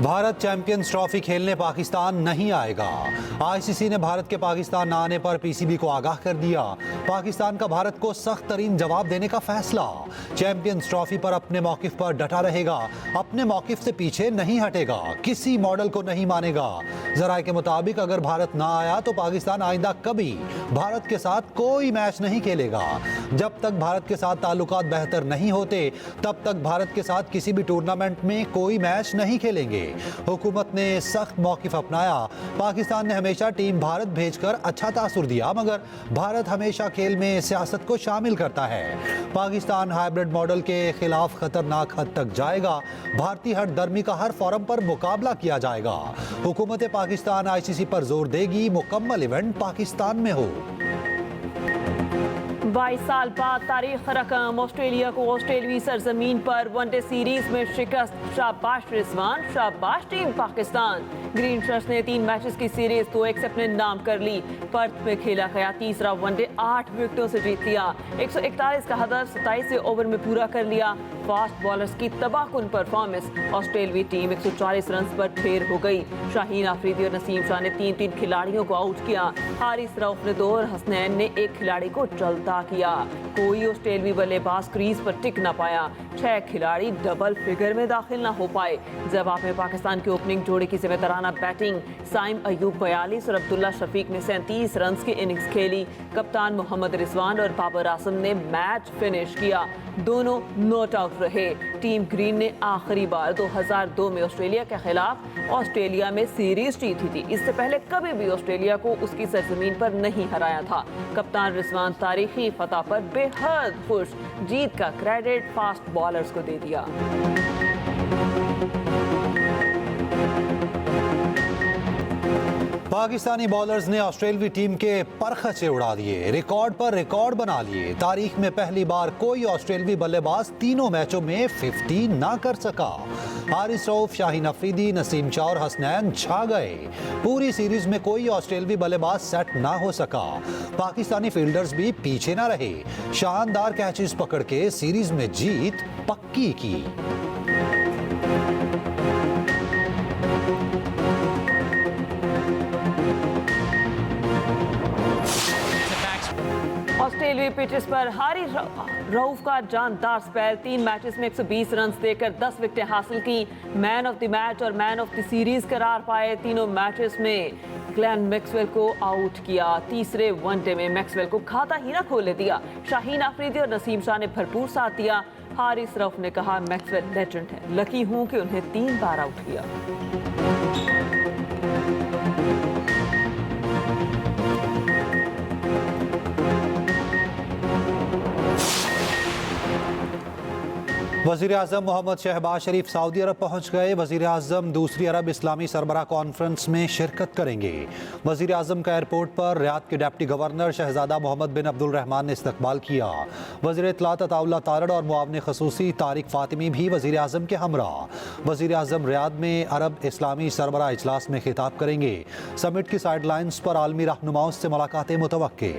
Bharat champions trophy खेलने पाकिस्तान नहीं आएगा। आईसीसी ने भारत के पाकिस्तान न आने पर पीसीबी को आगाह कर दिया। पाकिस्तान का भारत को सख्त तरीन जवाब देने का फैसला। चैंपियंस ट्रॉफी पर अपने मौकिफ पर डटा रहेगा, अपने मौकिफ से पीछे नहीं हटेगा, किसी मॉडल को नहीं मानेगा। जराये के मुताबिक अगर भारत ना आया तो पाकिस्तान आइंदा कभी भारत के साथ कोई मैच नहीं खेलेगा। जब तक भारत के साथ ताल्लुकात बेहतर नहीं होते तब तक भारत के साथ किसी भी टूर्नामेंट में कोई मैच नहीं खेलेंगे। हुकूमत ने सख्त मौकिफ अपनाया। पाकिस्तान ने हमेशा टीम भारत भेजकर अच्छा तासुर दिया, मगर भारत हमेशा खेल में सियासत को शामिल करता है। पाकिस्तान हाइब्रिड मॉडल के खिलाफ खतरनाक हद तक जाएगा। भारतीय हट दर्मी का हर फोरम पर मुकाबला किया जाएगा। हुकूमत पाकिस्तान आईसीसी पर जोर देगी मुकम्मल इवेंट पाकिस्तान में हो। 22 साल बाद तारीख रकम, ऑस्ट्रेलिया को ऑस्ट्रेलियाई सरजमीन पर वनडे सीरीज में शिकस्त। शाबाश रिजवान, शाबाश टीम पाकिस्तान। ग्रीन शर्ट्स ने 3 मैचेस की सीरीज 2-1 से अपने नाम कर ली। पर्थ में खेला गया तीसरा वनडे 8 विकेटों से जीत लिया। 141 का हदफ 27 ओवर में पूरा कर लिया। फास्ट बॉलर्स की तबाहकुन परफॉर्मेंस, ऑस्ट्रेलियाई टीम 140 रन पर ढेर हो गई। शाहीन आफरीदी और नसीम शाह ने 3-3 खिलाड़ियों को आउट किया। हारिस रऊफ ने 2 और हसनैन ने 1 खिलाड़ी को चलता किया। कोई ऑस्ट्रेलियाई बल्लेबाज क्रीज पर टिक ना पाया। 6 खिलाड़ी डबल फिगर में दाखिल ना हो पाए। जवाब में पाकिस्तान की ओपनिंग जोड़ी की जिम्मेदाराना बैटिंग, साइम अयूब 42 और अब्दुल्ला शफीक ने 37 रन की इनिंग्स खेली। कप्तान मोहम्मद रिजवान और बाबर आजम ने मैच फिनिश किया। दोनों नॉट आउट रहे। टीम ग्रीन ने आखिरी बार 2002 में ऑस्ट्रेलिया के खिलाफ ऑस्ट्रेलिया में सीरीज जीती थी। इससे पहले कभी भी ऑस्ट्रेलिया को उसकी सरजमीन पर नहीं हराया था। कप्तान रिजवान तारीखी फतह पर बेहद खुश, जीत का क्रेडिट फास्ट बॉलर्स को दे दिया। पाकिस्तानी बॉलर्स ने ऑस्ट्रेलियाई टीम के परखचे उड़ा दिए, रिकॉर्ड पर रिकॉर्ड बना लिए। तारीख में पहली बार कोई ऑस्ट्रेलियाई बल्लेबाज तीनों मैचों में 50 ना कर सका। हारिस रऊफ, शाहीन अफरीदी, नसीम शाह और हसनैन छा गए। पूरी सीरीज में कोई ऑस्ट्रेलियाई बल्लेबाज सेट ना हो सका। पाकिस्तानी फील्डर्स भी पीछे ना रहे। शानदार कैचेस पकड़ के सीरीज में जीत पक्की की। ऑस्ट्रेलियाई पिचेस पर हारिस रऊफ का जानदार स्पेल, 3 मैचेस में 120 रन देकर 10 विकेटें हासिल की। मैन ऑफ द मैच और मैन ऑफ द सीरीज करार पाए। तीनों मैचेस में ग्लेन मैक्सवेल को आउट किया। तीसरे वनडे में मैक्सवेल को खाता ही ना खोलने दिया। शाहीन आफरीदी और नसीम शाह ने भरपूर साथ दिया। हारिस रऊफ ने कहा, मैक्सवेल लेजेंड है, लकी हूं कि उन्हें 3 बार आउट किया। वज़ीर आज़म मोहम्मद शहबाज शरीफ सऊदी अरब पहुँच गए। वज़ीर आज़म दूसरी अरब इस्लामी सरबराह कॉन्फ्रेंस में शिरकत करेंगे। वज़ीर आज़म का एयरपोर्ट पर रियाद के डिप्टी गवर्नर शहजादा मोहम्मद बिन अब्दुल रहमान ने इस्तकबाल किया। वज़ीर इत्तलात अताउल्लाह तारड़ और मुआविन ख़ुसूसी तारिक फ़ातिमी भी वज़ीर आज़म के हमरा। वज़ीर आज़म रियाद में अरब इस्लामी सरबराह इजलास में खिताब करेंगे। समिट की साइडलाइंस पर आलमी रहनुमाओं से मुलाकातें मुतवक्के।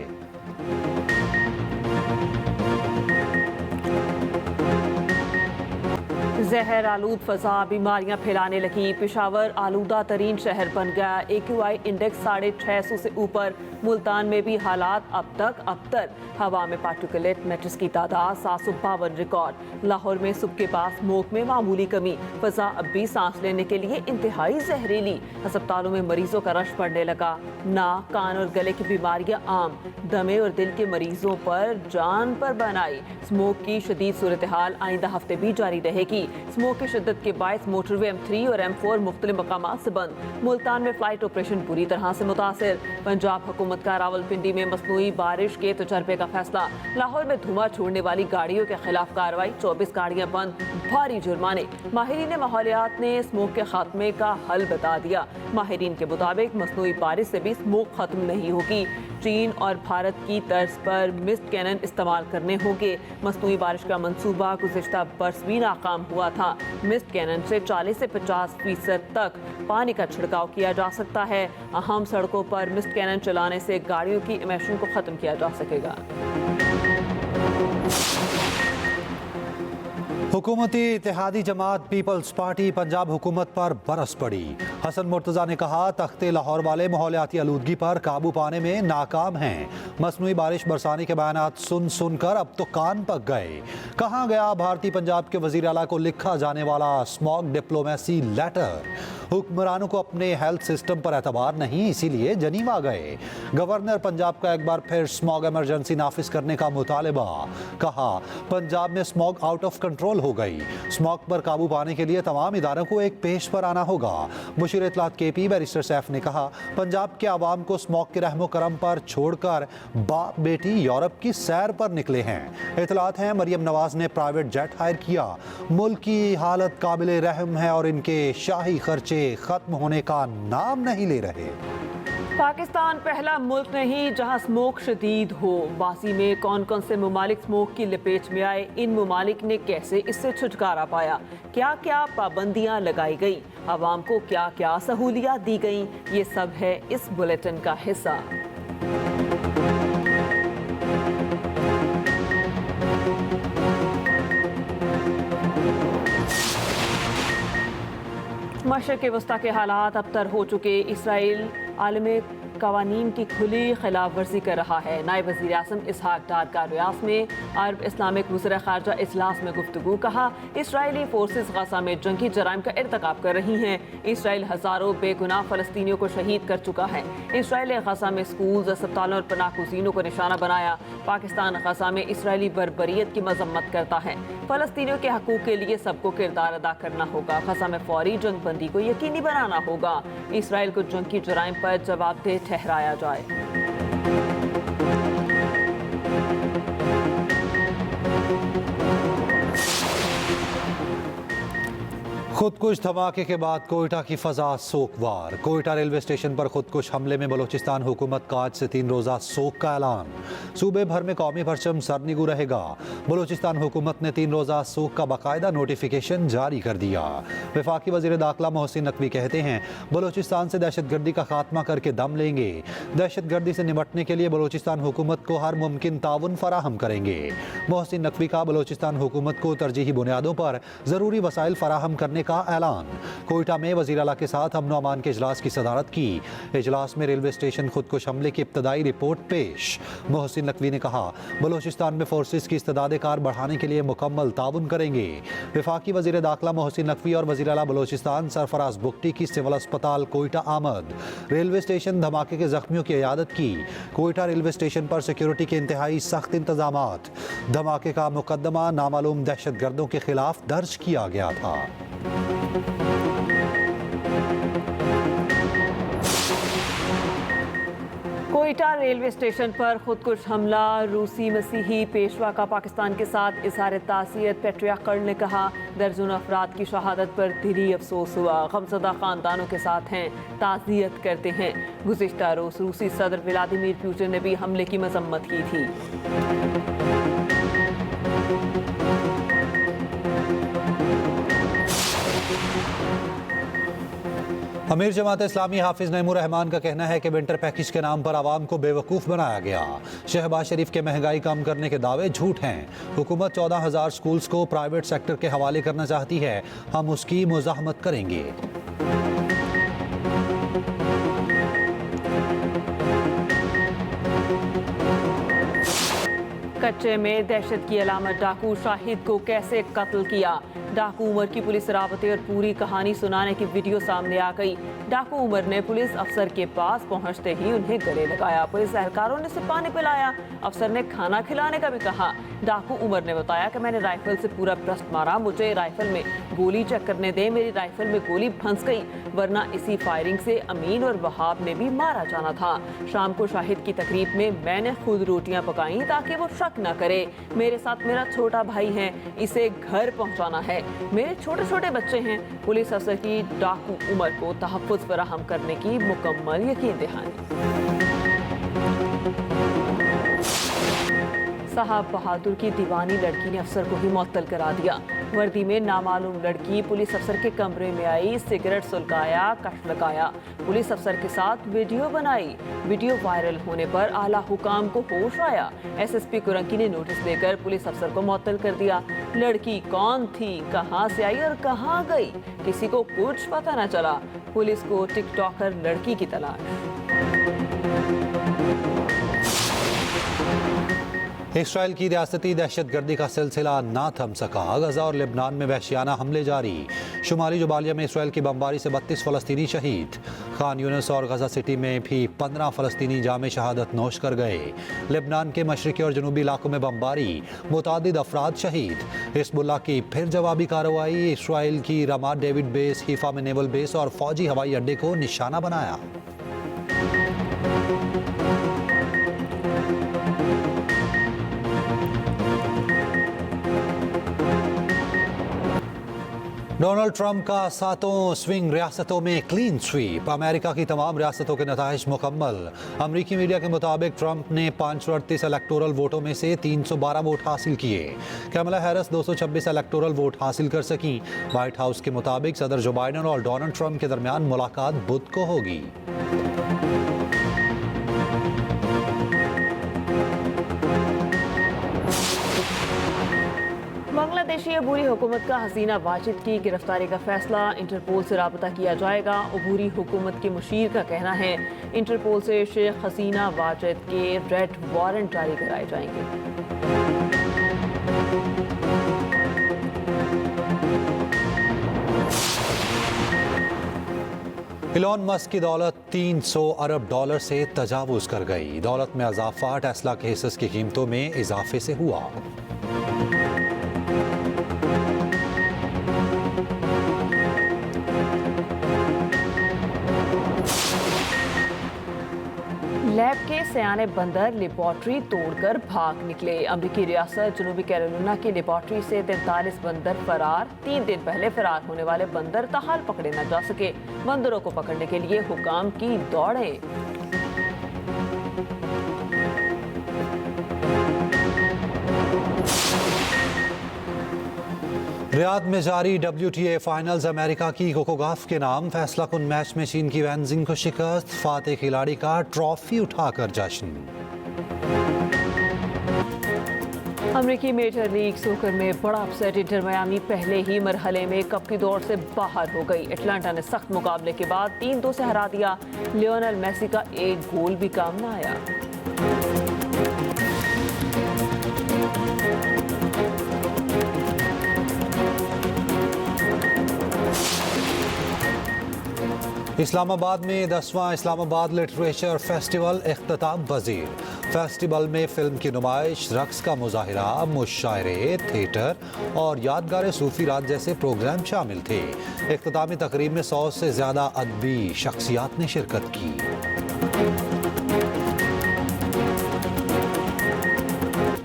जहर आलूद फजा बीमारियां फैलाने लगी। पेशावर आलूदा तरीन शहर बन गया। AQI इंडेक्स 650 से ऊपर। मुल्तान में भी हालात अब तक अबतर। हवा में पार्टिकुलेट मैटर्स की तादाद 752 रिकॉर्ड। लाहौर में सुबह के बाद स्मोक में मामूली कमी। फजा अब भी सांस लेने के लिए इंतहाई जहरीली। अस्पतालों में मरीजों का रश बढ़ने लगा। नाक, कान और गले की बीमारियां आम। दमे और दिल के मरीजों पर जान पर बनाई। स्मोक की शदीद सूरत हाल आइंदा हफ्ते भी जारी रहेगी। स्मोक की शिद्दत के बायस मोटरवे M3 और M4 मुख्तलिफ मकामात से बंद। मुल्तान में फ्लाइट ऑपरेशन बुरी तरह से मुतासिर। पंजाब हुकूमत का रावलपिंडी में मसनूई बारिश के तजर्बे का फैसला। लाहौर में धुआं छोड़ने वाली गाड़ियों के खिलाफ कार्रवाई, 24 गाड़ियां बंद, भारी जुर्माने। माहिरीन माहौलियात ने स्मोक के खात्मे का हल बता दिया। माहिरीन के मुताबिक मसनूई बारिश से भी स्मोक खत्म नहीं होगी। चीन और भारत की तर्ज पर मिस्ट कैनन इस्तेमाल करने होंगे। मसनूई बारिश का मंसूबा गुज़िश्ता बरस भी नाकाम हुआ था। मिस्ट कैनन से 40 से 50% तक पानी का छिड़काव किया जा सकता है। अहम सड़कों पर मिस्ट कैनन चलाने से गाड़ियों की इमिशन को ख़त्म किया जा सकेगा। हुकूमती इत्तेहादी जमात पीपल्स पार्टी पंजाब हुकूमत पर बरस पड़ी। हसन मुर्तजा ने कहा तख्ते लाहौर वाले माहौलियाती आलूदगी पर काबू पाने में नाकाम हैं। मसनूई बारिश बरसाने के बयानात सुन सुनकर अब तो कान पक गए। कहाँ गया भारतीय पंजाब के वजीर आला को लिखा जाने वाला स्मॉग डिप्लोमेसी लेटर। हुक्मरानों को अपने हेल्थ सिस्टम पर एतबार नहीं, इसीलिए जनीवा गए। गवर्नर पंजाब का एक बार फिर स्मॉग इमरजेंसी नाफिज करने का मुतालबा। कहा पंजाब में स्मॉग आउट ऑफ कंट्रोल हो गई। स्मॉग पर काबू पाने के लिए तमाम इदारों को एक पेश पर आना होगा। मुशीर इत्तलात KP बैरिस्टर सैफ ने कहा पंजाब के आवाम को स्मॉग के रहमो करम पर छोड़कर बाप बेटी यूरोप की सैर पर निकले हैं। इत्तलात हैं मरियम नवाज ने प्राइवेट जेट हायर किया। मुल्क की हालत काबिले रहम है और इनके शाही खर्चे खत्म होने का नाम नहीं ले रहे। पाकिस्तान पहला मुल्क नहीं जहां स्मोक शदीद हो। बासी में कौन कौन से ममालिक स्मोक की लपेट में आए, इन ममालिक ने कैसे इससे छुटकारा पाया, क्या क्या पाबंदियां लगाई गई, आवाम को क्या क्या सहूलियात दी गई, ये सब है इस बुलेटिन का हिस्सा। मशरिक़ वस्ता के हालात अबतर हो चुके। इसराइल आलमी कवानीन की खुली खिलाफ वर्जी कर रहा है। नायब वज़ीर आज़म इसहाक डार का रियास में अरब इस्लामिक वज़ीर ख़ारजा इजलास में गुफ्तगू। कहा इसराइली फोर्सेस गज़ा में जंगी जराइम का इर्तिकाब कर रही हैं। इसराइल हज़ारों बेगुनाह फ़लस्तीनियों को शहीद कर चुका है। इसराइल गज़ा में स्कूल्स, अस्पतालों और पनाहगज़ीनों को निशाना बनाया। पाकिस्तान गज़ा में इसराइली बर्बरियत की मजम्मत करता है। फ़लस्तीनियों के हकूक़ के लिए सबको किरदार अदा करना होगा। गज़ा में फौरी जंगबंदी को यकीनी बनाना होगा। इसराइल को जंगी जराइम पर जवाबदेह ठहराया जाए। खुदकुश धमाके के बाद कोयटा की फजा सोकवार। कोयटा रेलवे स्टेशन पर खुदकुश हमले में बलोचिस्तान हुकूमत का आज से 3 रोज़ा सोक का ऐलान। सूबे भर में कौमी परचम सरनिगू रहेगा। बलोचिस्तान हुकूमत ने 3 रोज़ा सोक का बाकायदा नोटिफिकेशन जारी कर दिया। वफाकी वज़ीर दाखिला मोहसिन नकवी कहते हैं बलोचिस्तान से दहशतगर्दी का खात्मा करके दम लेंगे। दहशतगर्दी से निपटने के लिए बलोचिस्तान हुकूमत को हर मुमकिन ताउन फराहम करेंगे। मोहसिन नकवी का बलोचिस्तान हुकूमत को तरजीही बुनियादों पर ज़रूरी वसाइल फराहम करने का ऐलान। कोयटा में वज़ीर आला के साथ अमन अमान के इजलास की सदारत की। इजलास में रेलवे स्टेशन खुदकुश हमले की इब्तदाई रिपोर्ट पेश। मोहसिन नकवी ने कहा बलोचिस्तान में फोर्सेस की इस्तेदाद कार बढ़ाने के लिए मुकम्मल ताउन करेंगे। वफाकी वज़ीर दाखिला मोहसिन नकवी और वज़ीर आला बलोचिस्तान सरफराज बुगटी की सिविल अस्पताल कोयटा आमद। रेलवे स्टेशन धमाके के जख्मियों की इयादत की। कोयटा रेलवे स्टेशन पर सिक्योरिटी के इंतहाई सख्त इंतजामात। धमाके का मुकदमा नामालूम दहशतगर्दों के खिलाफ दर्ज किया गया था। कोयटा रेलवे स्टेशन पर खुदकुश हमला। रूसी मसीही पेशवा का पाकिस्तान के साथ इजहार ताज़ियत। पेट्रियार्क ने कहा दर्जनों अफराद की शहादत पर दिली अफसोस हुआ। गमज़दा ख़ानदानों के साथ हैं, ताज़ियत करते हैं। गुज़िश्ता रोज़ रूसी सदर व्लादिमीर पुतिन ने भी हमले की मजम्मत की थी। अमीर जमात इस्लामी हाफिज नईमुर रहमान का कहना है कि विंटर पैकेज के नाम पर आवाम को बेवकूफ़ बनाया गया। शहबाज शरीफ के महंगाई कम करने के दावे झूठ हैं। हुकूमत 14,000 स्कूल्स को प्राइवेट सेक्टर के हवाले करना चाहती है, हम उसकी मुज़ाहमत करेंगे। कच्चे में दहशत की अलामत। डाकू शाहिद को कैसे कत्ल किया। डाकू उमर की पुलिस राबते और पूरी कहानी सुनाने की वीडियो सामने आ गई। डाकू उमर ने पुलिस अफसर के पास पहुंचते ही उन्हें गले लगाया। पुलिस एहलकारों ने उसे पानी पिलाया। अफसर ने खाना खिलाने का भी कहा। डाकू उमर ने बताया कि मैंने राइफल से पूरा ब्रस्ट मारा, मुझे राइफल में गोली चेक करने दे। मेरी राइफल में गोली फंस गई, वरना इसी फायरिंग से अमीन और वहाब ने भी मारा जाना था। शाम को शाहिद की तकरीब में मैंने खुद रोटियां पकाई ताकि वो शक न करे। मेरे साथ मेरा छोटा भाई है, इसे घर पहुंचाना है। मेरे छोटे छोटे बच्चे हैं। पुलिस अफसर की डाकू उमर को तहफ़्फ़ुज़ फराहम करने की मुकम्मल यकीन दहानी। साहब बहादुर की दीवानी लड़की ने अफसर को ही मुअत्तल करा दिया। वर्दी में नामालूम लड़की पुलिस अफसर के कमरे में आई, सिगरेट सुलगाया, कश लगाया, पुलिस अफसर के साथ वीडियो बनाई। वीडियो वायरल होने पर आला हुकाम को होश आया। एसएसपी कुरंकी ने नोटिस देकर पुलिस अफसर को मुअत्तल कर दिया। लड़की कौन थी, कहां से आई और कहां गई, किसी को कुछ पता न चला। पुलिस को टिकटॉकर लड़की की तलाश। इसराइल की रियासती दहशतगर्दी का सिलसिला ना थम सका। गजा और लेबनान में वहशियाना हमले जारी। शुमाली जुबालिया में इसराइल की बमबारी से 32 फ़लस्तीनी शहीद। खान यूनिस और गजा सिटी में भी 15 फ़लस्तीनी जामे शहादत नोश कर गए। लेबनान के मशरक़ी और जनूबी इलाकों में बमबारी, मुतादिद अफराद शहीद। हिज़्बुल्लाह की फिर जवाबी कार्रवाई। इसराइल की रमात डेविड बेस, हीफा में नेवल बेस और फौजी हवाई अड्डे को निशाना बनाया। डोनाल्ड ट्रंप का 7 स्विंग रियासतों में क्लीन स्वीप। अमेरिका की तमाम रियासतों के नताइज मुकम्मल। अमरीकी मीडिया के मुताबिक ट्रंप ने 538 इलेक्टोरल वोटों में से 312 वोट हासिल किए। कमला हैरिस 226 इलेक्टोरल वोट हासिल कर सकी। व्हाइट हाउस के मुताबिक सदर जो बाइडेन और डोनाल्ड ट्रंप के दरमियान मुलाकात बुध को होगी। बांग्लादेशी अबूरी हुकूमत का हसीना वाजिद की गिरफ्तारी का फैसला। इंटरपोल से राबता किया जाएगा। अबूरी हुकूमत के मुशीर का कहना है इंटरपोल से शेख हसीना वाजिद के रेड वारंट जारी कराए जाएंगे। इलॉन मस्क की दौलत 300 अरब डॉलर से तजावुज कर गई। दौलत में इजाफा टेस्ला के हिस्से की कीमतों में इजाफे से हुआ। लैब के सयाने बंदर लेबॉर्ट्री तोड़कर भाग निकले। अमरीकी रियासत जनूबी कैरोलिना की लेबॉर्ट्री से 43 बंदर फरार। 3 दिन पहले फरार होने वाले बंदर ताहाल पकड़े न जा सके। बंदरों को पकड़ने के लिए हुकाम की दौड़ें। रियाद में जारी WTA फाइनल्स। अमेरिका की कोको गॉफ के नाम। फैसला कुन मैच में चीन की वैनजिंग को शिकस्त। फातेह खिलाड़ी का ट्रॉफी उठाकर जश्न। अमरीकी मेजर लीग सोकर में बड़ा अपसेट। इंटर मियामी पहले ही मरहले में कप की दौड़ से बाहर हो गई। एटलांटा ने सख्त मुकाबले के बाद 3-2 से हरा दिया। लियोनेल मेसी का एक गोल भी काम न आया। इस्लामाबाद में 10वां इस्लामाबाद लिटरेचर फेस्टिवल इख्तिताम पजीर। फेस्टिवल में फिल्म की नुमाइश, रक्स का मुजाहिरा, मुशायरे, थिएटर और यादगार सूफी रात जैसे प्रोग्राम शामिल थे। इख्तितामी तकरीब में 100 से ज़्यादा अदबी शख्सियात ने शिरकत की।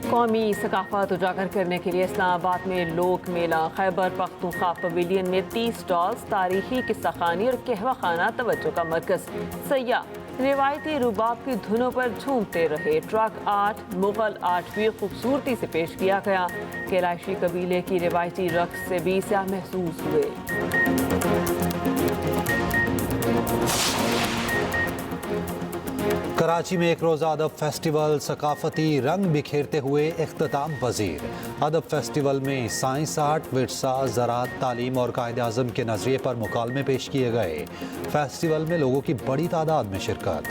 कौमी सकाफत उजागर करने के लिए इस्लामाबाद में लोक मेला। खैबर पख्तूनख्वा पवेलियन में 30 स्टॉल्स, तारीखी किस्सा खानी और कहवा खाना तवज्जो का मरकज। सयाह रिवायती रुबाब की धुनों पर झूमते रहे। ट्रक आर्ट, मुगल आर्ट भी खूबसूरती से पेश किया गया। कैलाशी कबीले की रिवायती रक्स से भी स्याह महसूस हुए। कराची में एक रोज़ा अदब फेस्टिवल सकाफती रंग बिखेरते हुए इख्तिताम पजीर। अदब फेस्टिवल में साइंस, आर्ट, विरसा, ज़राअत, तालीम और कायदे आज़म के नज़रिए पर मुकालमे पेश किए गए। फेस्टिवल में लोगों की बड़ी तादाद में शिरकत।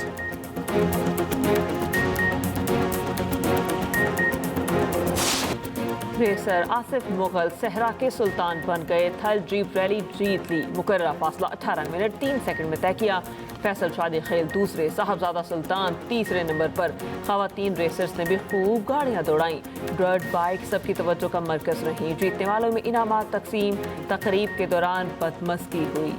रेसर आसिफ मुगल सहरा के सुल्तान बन गए। थल जीप रैली जीत ली। मुकर्ररा फासला 18 मिनट 3 सेकंड में तय किया। फैसल शादी खेल दूसरे, साहबजादा सुल्तान तीसरे नंबर पर। खवातीन रेसर्स ने भी खूब गाड़ियां दौड़ाई। डर्ट बाइक सबकी तवज्जो का मरकज रही। जीतने वालों में इनामात तकसीम। तकरीब के दौरान बदमस्ती हुई।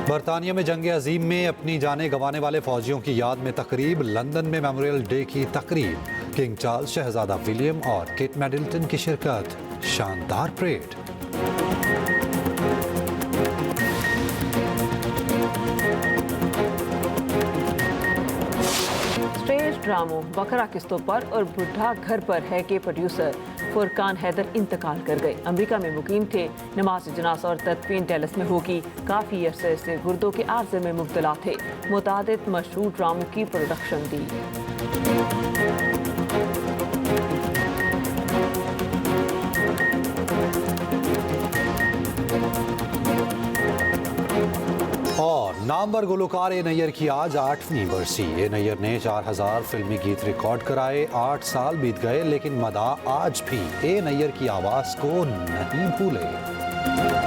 बरतानिया में जंग अजीम में अपनी जानें गंवाने वाले फौजियों की याद में तकरीब। लंदन में मेमोरियल डे की तकरीब। किंग चार्ल्स, शहजादा विलियम और केट मिडलटन की शिरकत। शानदार परेड। स्टेज ड्रामों बकरा किस्तों पर और बुढ़ा घर पर है के प्रोड्यूसर फुरकान हैदर इंतकाल कर गए। अमेरिका में मुकीम थे। नमाज जनाजा और तदफीन डैलस में होगी। काफ़ी अरसे से गुर्दों के आर्जे में मुब्तला थे। मुतादिद मशहूर ड्रामों की प्रोडक्शन दी। और नामवर गुलकार ए नैयर की आज 8वीं बरसी। ए नैयर ने 4000 फिल्मी गीत रिकॉर्ड कराए। 8 साल बीत गए लेकिन मदा आज भी ए नैयर की आवाज को नहीं भूले।